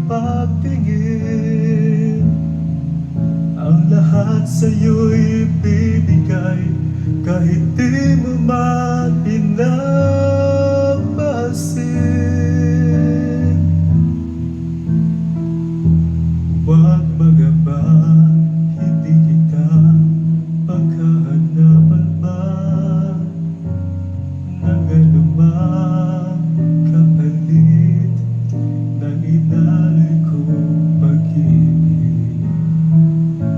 pagtingin. Ang lahat sa'yo'y ibibigay kahit di mo man pinapansin. Huwag magaba, hindi kita pagkahanapan pa ng anumang kapalit ng inalay kong pag-ibig.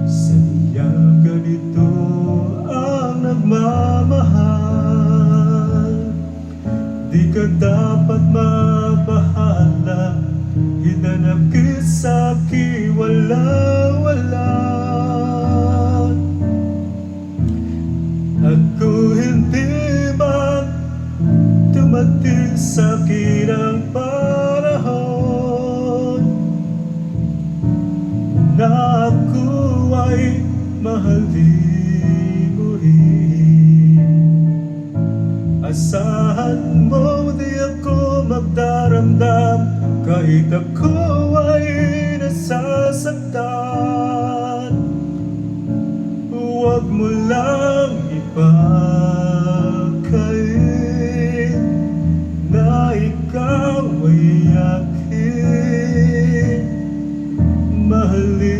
Sadyang ganito ang nagmamahal, di ka dapat mabahala. Hinanap kita sa'kin wala-wala, at kung hindi man dumating sa'kin ang panahon na ako ay mahalin muli, asahan mo di ako magdaramdam kahit ako ay nasasaktan. Huwag mo lang ipakain na ikaw ay aking mahalin.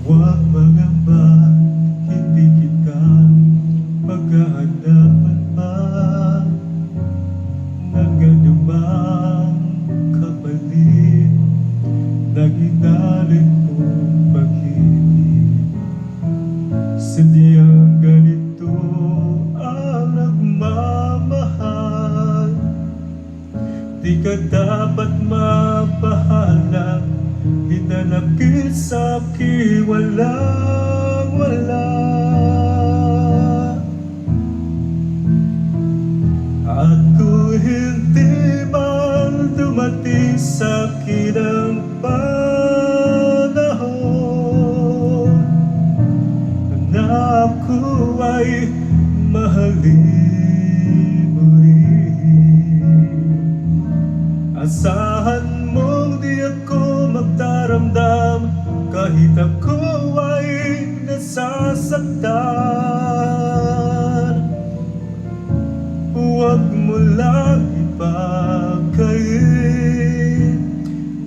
Huwag mangamba, hindi kita paghahanapan pa ng anumang kapalit ng inalay kong pag-ibig. Sadyang ganito ang nagmamahal, di ka dapat mapahala. Hinanap kita sa'kin walang-wala, at kung hindi man dumating sa'kin ang panahon na ako ay mahalin muli, asahan mong di ako magdaramdam kahit ako ay nasasaktan. Huwag mo lang ipakain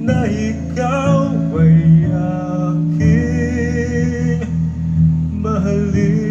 na ikaw ay aking mahalin.